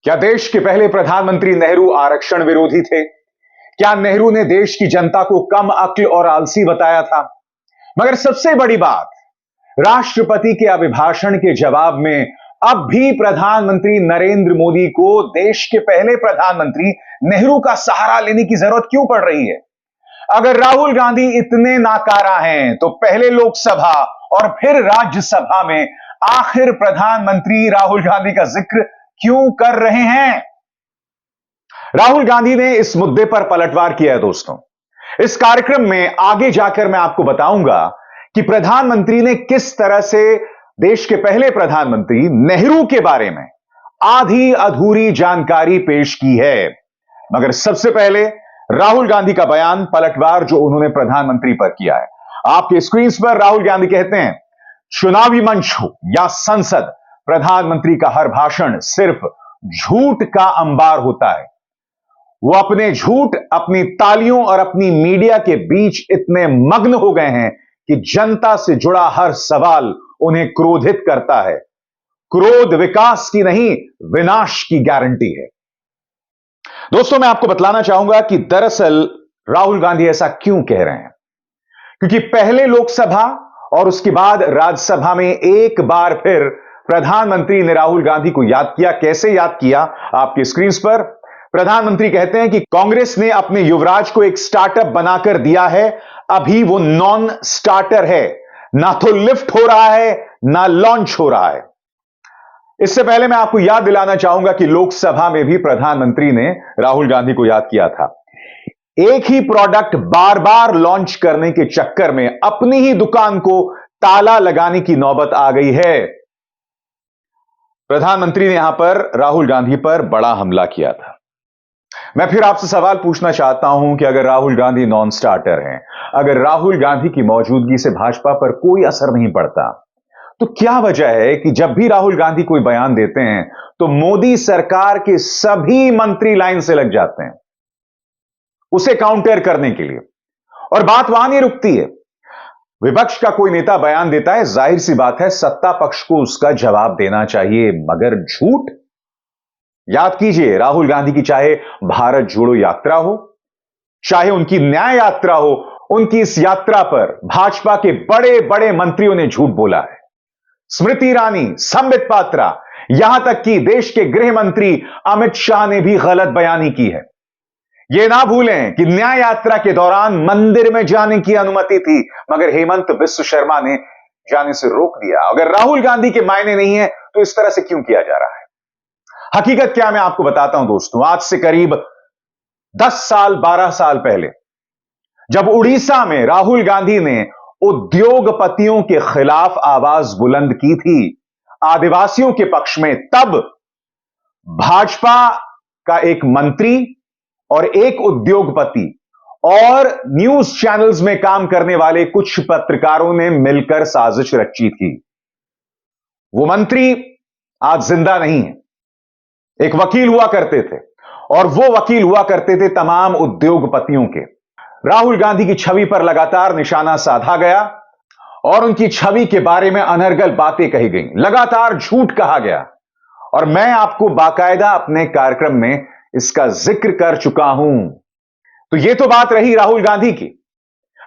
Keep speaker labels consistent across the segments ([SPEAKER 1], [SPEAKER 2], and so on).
[SPEAKER 1] क्या देश के पहले प्रधानमंत्री नेहरू आरक्षण विरोधी थे? क्या नेहरू ने देश की जनता को कम अक्ल और आलसी बताया था? मगर सबसे बड़ी बात, राष्ट्रपति के अभिभाषण के जवाब में अब भी प्रधानमंत्री नरेंद्र मोदी को देश के पहले प्रधानमंत्री नेहरू का सहारा लेने की जरूरत क्यों पड़ रही है? अगर राहुल गांधी इतने नाकारा हैं, तो पहले लोकसभा और फिर राज्यसभा में आखिर प्रधानमंत्री राहुल गांधी का जिक्र क्यों कर रहे हैं? राहुल गांधी ने इस मुद्दे पर पलटवार किया है दोस्तों। इस कार्यक्रम में आगे जाकर मैं आपको बताऊंगा कि प्रधानमंत्री ने किस तरह से देश के पहले प्रधानमंत्री नेहरू के बारे में आधी अधूरी जानकारी पेश की है। मगर सबसे पहले राहुल गांधी का बयान, पलटवार जो उन्होंने प्रधानमंत्री पर किया है। आपके स्क्रीन पर राहुल गांधी कहते हैं, चुनावी मंच हो या संसद, प्रधानमंत्री का हर भाषण सिर्फ झूठ का अंबार होता है। वो अपने झूठ, अपनी तालियों और अपनी मीडिया के बीच इतने मग्न हो गए हैं कि जनता से जुड़ा हर सवाल उन्हें क्रोधित करता है। क्रोध विकास की नहीं, विनाश की गारंटी है। दोस्तों, मैं आपको बतलाना चाहूंगा कि दरअसल राहुल गांधी ऐसा क्यों कह रहे हैं, क्योंकि पहले लोकसभा और उसके बाद राज्यसभा में एक बार फिर प्रधानमंत्री ने राहुल गांधी को याद किया। कैसे याद किया? आपकी स्क्रीन पर प्रधानमंत्री कहते हैं कि कांग्रेस ने अपने युवराज को एक स्टार्टअप बनाकर दिया है, अभी वो नॉन स्टार्टर है, ना तो लिफ्ट हो रहा है ना लॉन्च हो रहा है। इससे पहले मैं आपको याद दिलाना चाहूंगा कि लोकसभा में भी प्रधानमंत्री ने राहुल गांधी को याद किया था। एक ही प्रोडक्ट बार बार लॉन्च करने के चक्कर में अपनी ही दुकान को ताला लगाने की नौबत आ गई है। प्रधानमंत्री ने यहां पर राहुल गांधी पर बड़ा हमला किया था। मैं फिर आपसे सवाल पूछना चाहता हूं कि अगर राहुल गांधी नॉन स्टार्टर हैं, अगर राहुल गांधी की मौजूदगी से भाजपा पर कोई असर नहीं पड़ता, तो क्या वजह है कि जब भी राहुल गांधी कोई बयान देते हैं तो मोदी सरकार के सभी मंत्री लाइन से लग जाते हैं उसे काउंटर करने के लिए? और बात वहां नहीं रुकती है। विपक्ष का कोई नेता बयान देता है, जाहिर सी बात है सत्ता पक्ष को उसका जवाब देना चाहिए, मगर झूठ? याद कीजिए, राहुल गांधी की चाहे भारत जोड़ो यात्रा हो, चाहे उनकी न्याय यात्रा हो, उनकी इस यात्रा पर भाजपा के बड़े बड़े मंत्रियों ने झूठ बोला है। स्मृति ईरानी, संबित पात्रा, यहां तक कि देश के गृह मंत्री अमित शाह ने भी गलत बयानी की है। यह ना भूलें कि न्याय यात्रा के दौरान मंदिर में जाने की अनुमति थी, मगर हेमंत बिस्व शर्मा ने जाने से रोक दिया। अगर राहुल गांधी के मायने नहीं है तो इस तरह से क्यों किया जा रहा है? हकीकत क्या, मैं आपको बताता हूं दोस्तों। आज से करीब 10 साल 12 साल पहले जब उड़ीसा में राहुल गांधी ने उद्योगपतियों के खिलाफ आवाज बुलंद की थी, आदिवासियों के पक्ष में, तब भाजपा का एक मंत्री और एक उद्योगपति और न्यूज चैनल्स में काम करने वाले कुछ पत्रकारों ने मिलकर साजिश रची थी। वो मंत्री आज जिंदा नहीं है। एक वकील हुआ करते थे और वो वकील हुआ करते थे तमाम उद्योगपतियों के। राहुल गांधी की छवि पर लगातार निशाना साधा गया और उनकी छवि के बारे में अनर्गल बातें कही गई, लगातार झूठ कहा गया। और मैं आपको बाकायदा अपने कार्यक्रम में इसका जिक्र कर चुका हूं। तो यह तो बात रही राहुल गांधी की।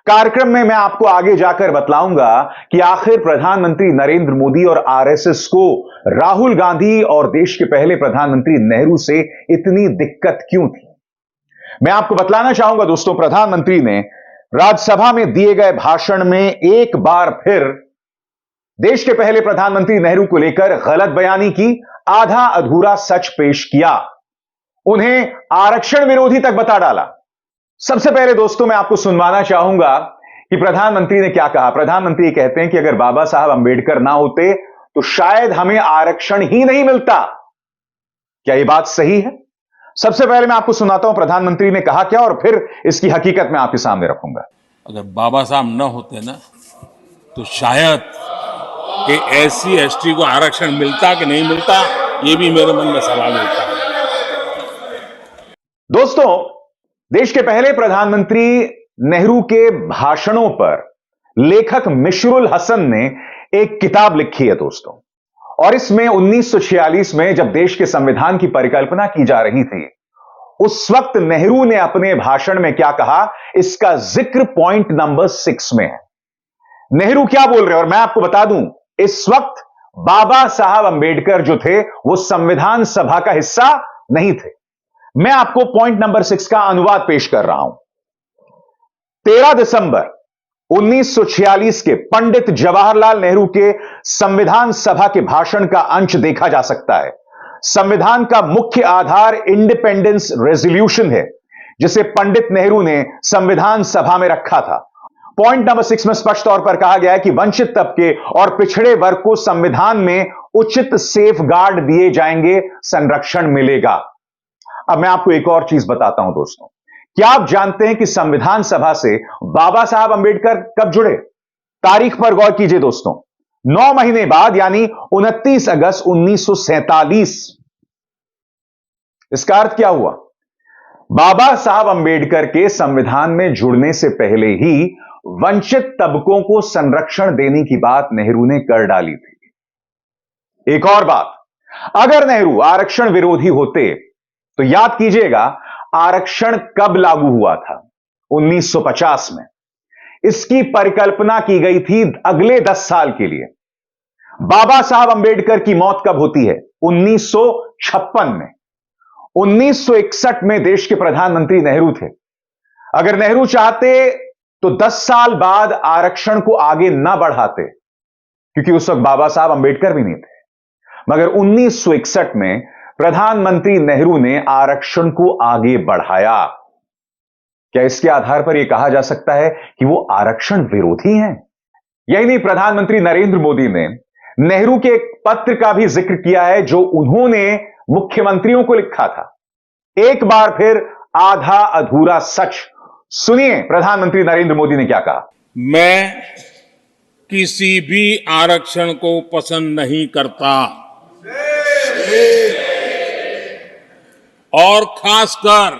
[SPEAKER 1] कार्यक्रम में मैं आपको आगे जाकर बतलाऊंगा कि आखिर प्रधानमंत्री नरेंद्र मोदी और आरएसएस को राहुल गांधी और देश के पहले प्रधानमंत्री नेहरू से इतनी दिक्कत क्यों थी। मैं आपको बतलाना चाहूंगा दोस्तों, प्रधानमंत्री ने राज्यसभा में दिए गए भाषण में एक बार फिर देश के पहले प्रधानमंत्री नेहरू को लेकर गलत बयानी की, आधा अधूरा सच पेश किया, उन्हें आरक्षण विरोधी तक बता डाला। सबसे पहले दोस्तों मैं आपको सुनवाना चाहूंगा कि प्रधानमंत्री ने क्या कहा। प्रधानमंत्री कहते हैं कि अगर बाबा साहब अंबेडकर ना होते तो शायद हमें आरक्षण ही नहीं मिलता। क्या यह बात सही है? सबसे पहले मैं आपको सुनाता हूं प्रधानमंत्री ने कहा क्या, और फिर इसकी हकीकत मैं आपके सामने रखूंगा।
[SPEAKER 2] अगर बाबा साहब न होते ना तो शायद कि एससी एसटी को आरक्षण मिलता कि नहीं मिलता, ये भी मेरे मन में सवाल उठता है।
[SPEAKER 1] दोस्तों, देश के पहले प्रधानमंत्री नेहरू के भाषणों पर लेखक मिशरुल हसन ने एक किताब लिखी है दोस्तों, और इसमें 1946 में जब देश के संविधान की परिकल्पना की जा रही थी, उस वक्त नेहरू ने अपने भाषण में क्या कहा, इसका जिक्र पॉइंट नंबर 6 में है। नेहरू क्या बोल रहे हैं, और मैं आपको बता दूं, इस वक्त बाबा साहब अंबेडकर जो थे वो संविधान सभा का हिस्सा नहीं थे। मैं आपको पॉइंट नंबर 6 का अनुवाद पेश कर रहा हूं। 13 दिसंबर 1946 के पंडित जवाहरलाल नेहरू के संविधान सभा के भाषण का अंश देखा जा सकता है। संविधान का मुख्य आधार इंडिपेंडेंस रेजोल्यूशन है, जिसे पंडित नेहरू ने संविधान सभा में रखा था। पॉइंट नंबर 6 में स्पष्ट तौर पर कहा गया है कि वंचित तबके और पिछड़े वर्ग को संविधान में उचित सेफ गार्ड दिए जाएंगे, संरक्षण मिलेगा। अब मैं आपको एक और चीज बताता हूं दोस्तों, क्या आप जानते हैं कि संविधान सभा से बाबा साहब अंबेडकर कब जुड़े? तारीख पर गौर कीजिए दोस्तों, 9 महीने बाद, यानी 29 अगस्त 1947। इसका अर्थ क्या हुआ? बाबा साहब अंबेडकर के संविधान में जुड़ने से पहले ही वंचित तबकों को संरक्षण देने की बात नेहरू ने कर डाली थी। एक और बात, अगर नेहरू आरक्षण विरोधी होते तो याद कीजिएगा, आरक्षण कब लागू हुआ था? 1950 में। इसकी परिकल्पना की गई थी अगले 10 साल के लिए। बाबा साहब अंबेडकर की मौत कब होती है? 1956 में। 1961 में देश के प्रधानमंत्री नेहरू थे। अगर नेहरू चाहते तो 10 साल बाद आरक्षण को आगे ना बढ़ाते, क्योंकि उस वक्त बाबा साहब अंबेडकर भी नहीं थे। मगर 1961 में प्रधानमंत्री नेहरू ने आरक्षण को आगे बढ़ाया। क्या इसके आधार पर यह कहा जा सकता है कि वो आरक्षण विरोधी हैं? यही नहीं, प्रधानमंत्री नरेंद्र मोदी ने नेहरू के एक पत्र का भी जिक्र किया है जो उन्होंने मुख्यमंत्रियों को लिखा था। एक बार फिर आधा अधूरा सच सुनिए, प्रधानमंत्री नरेंद्र मोदी ने क्या कहा।
[SPEAKER 2] मैं किसी भी आरक्षण को पसंद नहीं करता, और खासकर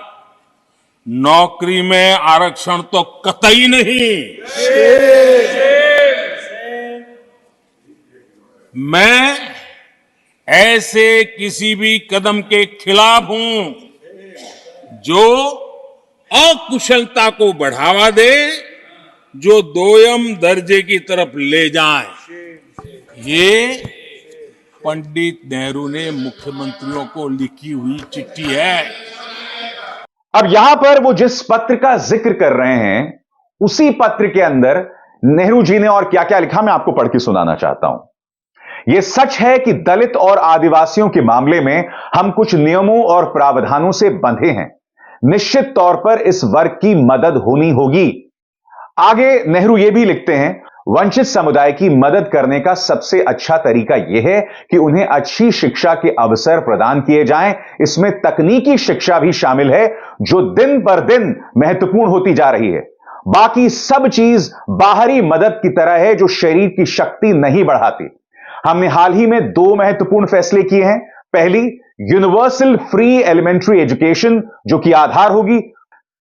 [SPEAKER 2] नौकरी में आरक्षण तो कतई नहीं। मैं ऐसे किसी भी कदम के खिलाफ हूं जो अकुशलता को बढ़ावा दे, जो दोयम दर्जे की तरफ ले जाए। ये पंडित नेहरू ने मुख्यमंत्रियों को लिखी हुई चिट्ठी है।
[SPEAKER 1] अब यहां पर वो जिस पत्र का जिक्र कर रहे हैं, उसी पत्र के अंदर नेहरू जी ने और क्या क्या लिखा, मैं आपको पढ़ के सुनाना चाहता हूं। यह सच है कि दलित और आदिवासियों के मामले में हम कुछ नियमों और प्रावधानों से बंधे हैं। निश्चित तौर पर इस वर्ग की मदद होनी होगी। आगे नेहरू यह भी लिखते हैं, वंचित समुदाय की मदद करने का सबसे अच्छा तरीका यह है कि उन्हें अच्छी शिक्षा के अवसर प्रदान किए जाएं। इसमें तकनीकी शिक्षा भी शामिल है, जो दिन पर दिन महत्वपूर्ण होती जा रही है। बाकी सब चीज बाहरी मदद की तरह है, जो शरीर की शक्ति नहीं बढ़ाती। हमने हाल ही में 2 महत्वपूर्ण फैसले किए हैं। पहली, यूनिवर्सल फ्री एलिमेंट्री एजुकेशन, जो कि आधार होगी।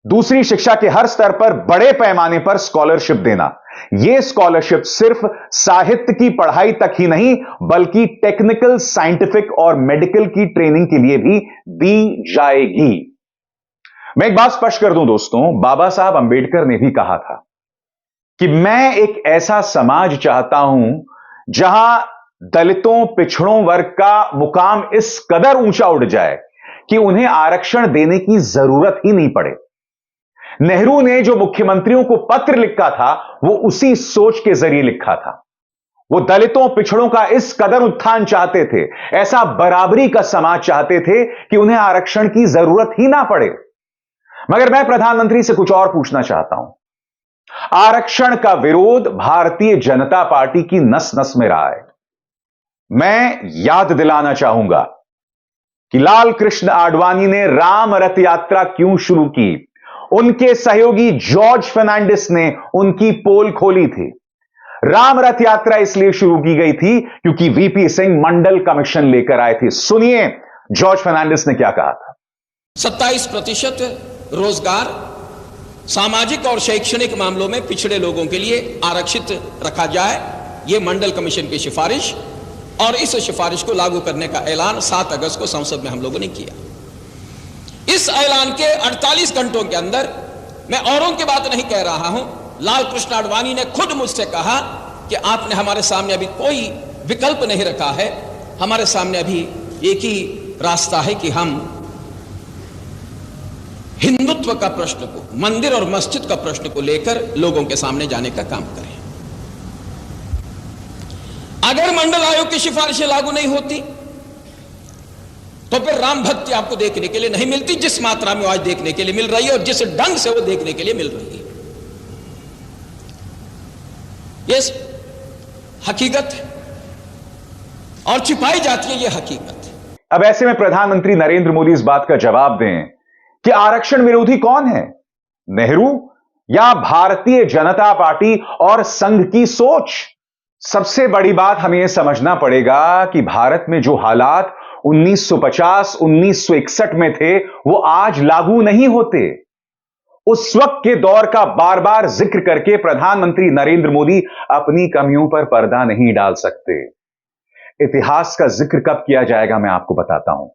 [SPEAKER 1] दूसरी, शिक्षा के हर स्तर पर बड़े पैमाने पर स्कॉलरशिप देना। यह स्कॉलरशिप सिर्फ साहित्य की पढ़ाई तक ही नहीं, बल्कि टेक्निकल, साइंटिफिक और मेडिकल की ट्रेनिंग के लिए भी दी जाएगी। मैं एक बात स्पष्ट कर दूं दोस्तों, बाबा साहब अंबेडकर ने भी कहा था कि मैं एक ऐसा समाज चाहता हूं जहां दलितों, पिछड़ों वर्ग का मुकाम इस कदर ऊंचा उठ जाए कि उन्हें आरक्षण देने की जरूरत ही नहीं पड़े। नेहरू ने जो मुख्यमंत्रियों को पत्र लिखा था, वो उसी सोच के जरिए लिखा था। वो दलितों, पिछड़ों का इस कदर उत्थान चाहते थे, ऐसा बराबरी का समाज चाहते थे कि उन्हें आरक्षण की जरूरत ही ना पड़े। मगर मैं प्रधानमंत्री से कुछ और पूछना चाहता हूं। आरक्षण का विरोध भारतीय जनता पार्टी की नस नस में रहा है। मैं याद दिलाना चाहूंगा कि लाल कृष्ण आडवाणी ने राम रथ यात्रा क्यों शुरू की। उनके सहयोगी जॉर्ज फर्नांडिस ने उनकी पोल खोली थी। राम रथ यात्रा इसलिए शुरू की गई थी क्योंकि वीपी सिंह मंडल कमीशन लेकर आए थे। सुनिए जॉर्ज फर्नांडिस ने क्या कहा था।
[SPEAKER 3] 27% रोजगार सामाजिक और शैक्षणिक मामलों में पिछड़े लोगों के लिए आरक्षित रखा जाए, यह मंडल कमीशन की सिफारिश। और इस सिफारिश को लागू करने का ऐलान 7 अगस्त को संसद में हम लोगों ने किया। इस ऐलान के 48 घंटों के अंदर, मैं औरों की बात नहीं कह रहा हूं, लाल कृष्ण आडवाणी ने खुद मुझसे कहा कि आपने हमारे सामने अभी कोई विकल्प नहीं रखा है, हमारे सामने अभी एक ही रास्ता है कि हम हिंदुत्व का प्रश्न को, मंदिर और मस्जिद का प्रश्न को लेकर लोगों के सामने जाने का काम करें। अगर मंडल आयोग की सिफारिशें लागू नहीं होती तो फिर राम भक्ति आपको देखने के लिए नहीं मिलती, जिस मात्रा में आज देखने के लिए मिल रही है और जिस ढंग से वो देखने के लिए मिल रही है। ये हकीकत है और छिपाई जाती है ये हकीकत।
[SPEAKER 1] अब ऐसे में प्रधानमंत्री नरेंद्र मोदी इस बात का जवाब दें कि आरक्षण विरोधी कौन है, नेहरू या भारतीय जनता पार्टी और संघ की सोच? सबसे बड़ी बात हमें यह समझना पड़ेगा कि भारत में जो हालात 1950-1961 में थे वो आज लागू नहीं होते। उस वक्त के दौर का बार बार जिक्र करके प्रधानमंत्री नरेंद्र मोदी अपनी कमियों पर पर्दा नहीं डाल सकते। इतिहास का जिक्र कब किया जाएगा मैं आपको बताता हूं।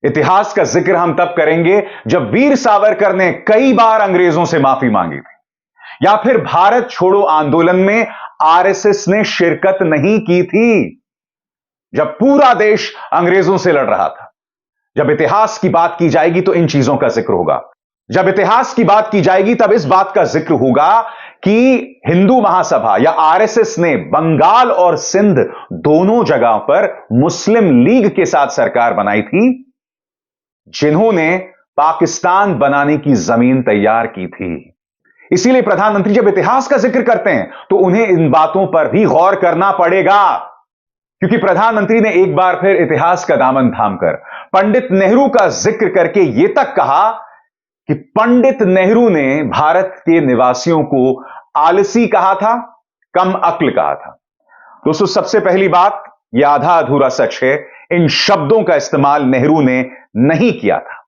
[SPEAKER 1] इतिहास का जिक्र हम तब करेंगे जब वीर सावरकर ने कई बार अंग्रेजों से माफी मांगी थी, या फिर भारत छोड़ो आंदोलन में आरएसएस ने शिरकत नहीं की थी, जब पूरा देश अंग्रेजों से लड़ रहा था। जब इतिहास की बात की जाएगी तो इन चीजों का जिक्र होगा। जब इतिहास की बात की जाएगी तब इस बात का जिक्र होगा कि हिंदू महासभा या आरएसएस ने बंगाल और सिंध दोनों जगहों पर मुस्लिम लीग के साथ सरकार बनाई थी, जिन्होंने पाकिस्तान बनाने की जमीन तैयार की थी। इसीलिए प्रधानमंत्री जब इतिहास का जिक्र करते हैं तो उन्हें इन बातों पर भी गौर करना पड़ेगा, क्योंकि प्रधानमंत्री ने एक बार फिर इतिहास का दामन थामकर पंडित नेहरू का जिक्र करके यह तक कहा कि पंडित नेहरू ने भारत के निवासियों को आलसी कहा था, कम अक्ल कहा था। दोस्तों, सबसे पहली बात, यह आधा अधूरा सच है, इन शब्दों का इस्तेमाल नेहरू ने नहीं किया था।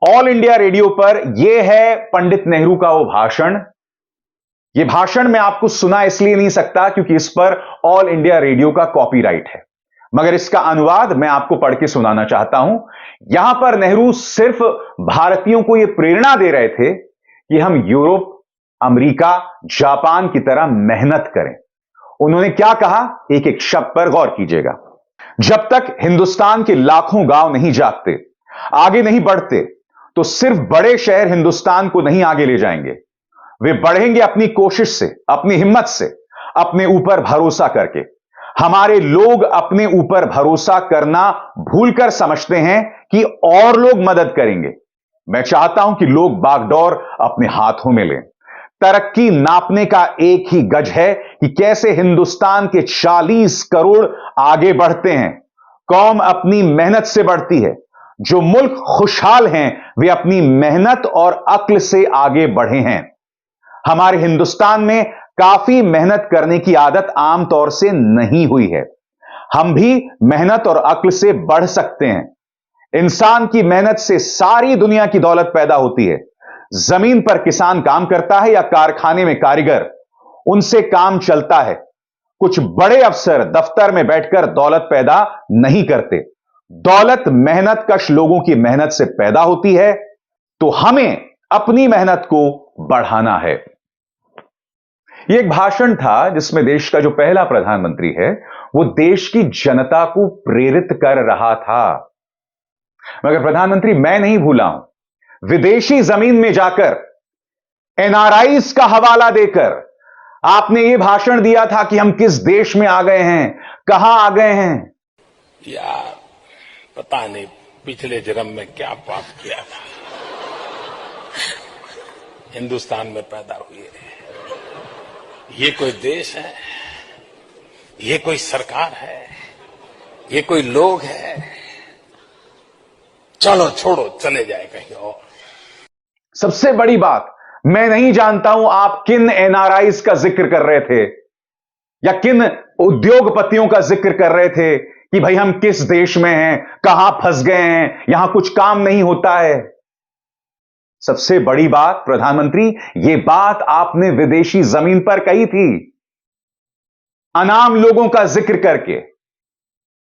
[SPEAKER 1] ऑल इंडिया रेडियो पर यह है पंडित नेहरू का वो भाषण। यह भाषण मैं आपको सुना इसलिए नहीं सकता क्योंकि इस पर ऑल इंडिया रेडियो का कॉपीराइट है, मगर इसका अनुवाद मैं आपको पढ़ के सुनाना चाहता हूं। यहां पर नेहरू सिर्फ भारतीयों को यह प्रेरणा दे रहे थे कि हम यूरोप, अमेरिका, जापान की तरह मेहनत करें। उन्होंने क्या कहा, एक एक शब्द पर गौर कीजिएगा। जब तक हिंदुस्तान के लाखों गांव नहीं जागते, आगे नहीं बढ़ते, तो सिर्फ बड़े शहर हिंदुस्तान को नहीं आगे ले जाएंगे। वे बढ़ेंगे अपनी कोशिश से, अपनी हिम्मत से, अपने ऊपर भरोसा करके। हमारे लोग अपने ऊपर भरोसा करना भूलकर समझते हैं कि और लोग मदद करेंगे। मैं चाहता हूं कि लोग बागडोर अपने हाथों में लें। तरक्की नापने का एक ही गज है कि कैसे हिंदुस्तान के 40 करोड़ आगे बढ़ते हैं। कौम अपनी मेहनत से बढ़ती है। जो मुल्क खुशहाल हैं वे अपनी मेहनत और अक्ल से आगे बढ़े हैं। हमारे हिंदुस्तान में काफी मेहनत करने की आदत आमतौर से नहीं हुई है। हम भी मेहनत और अक्ल से बढ़ सकते हैं। इंसान की मेहनत से सारी दुनिया की दौलत पैदा होती है। जमीन पर किसान काम करता है या कारखाने में कारीगर, उनसे काम चलता है। कुछ बड़े अफसर दफ्तर में बैठकर दौलत पैदा नहीं करते। दौलत मेहनत कश लोगों की मेहनत से पैदा होती है, तो हमें अपनी मेहनत को बढ़ाना है। यह एक भाषण था जिसमें देश का जो पहला प्रधानमंत्री है वो देश की जनता को प्रेरित कर रहा था। मगर प्रधानमंत्री, मैं नहीं भूला हूं, विदेशी जमीन में जाकर एनआरआईज का हवाला देकर आपने यह भाषण दिया था कि हम किस देश में आ गए हैं, कहां आ गए हैं।
[SPEAKER 2] यार, पता नहीं पिछले जन्म में क्या पाप किया था, हिंदुस्तान में पैदा हुए। ये कोई देश है, ये कोई सरकार है, ये कोई लोग है। चलो छोड़ो, चले जाए कहीं और।
[SPEAKER 1] सबसे बड़ी बात, मैं नहीं जानता हूं आप किन एनआरआईज का जिक्र कर रहे थे या किन उद्योगपतियों का जिक्र कर रहे थे कि भाई हम किस देश में हैं, कहां फंस गए हैं, यहां कुछ काम नहीं होता है। सबसे बड़ी बात प्रधानमंत्री, यह बात आपने विदेशी जमीन पर कही थी, अनाम लोगों का जिक्र करके।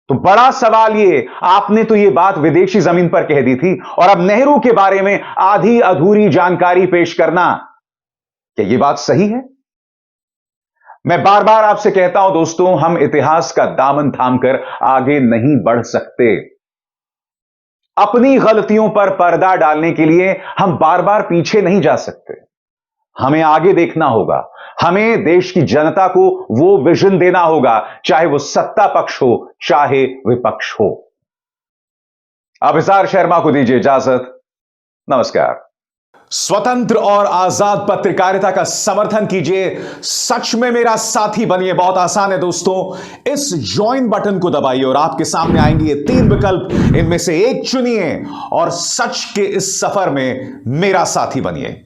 [SPEAKER 1] तो बड़ा सवाल ये, आपने तो ये बात विदेशी जमीन पर कह दी थी और अब नेहरू के बारे में आधी अधूरी जानकारी पेश करना, क्या ये बात सही है? मैं बार बार आपसे कहता हूं दोस्तों, हम इतिहास का दामन थामकर आगे नहीं बढ़ सकते। अपनी गलतियों पर पर्दा डालने के लिए हम बार बार पीछे नहीं जा सकते। हमें आगे देखना होगा। हमें देश की जनता को वो विजन देना होगा, चाहे वो सत्ता पक्ष हो, चाहे विपक्ष हो। अभिसार शर्मा को दीजिए इजाजत। नमस्कार। स्वतंत्र और आजाद पत्रकारिता का समर्थन कीजिए, सच में मेरा साथी बनिए। बहुत आसान है दोस्तों, इस ज्वाइन बटन को दबाइए और आपके सामने आएंगे ये 3 विकल्प, इनमें से एक चुनिए और सच के इस सफर में मेरा साथी बनिए।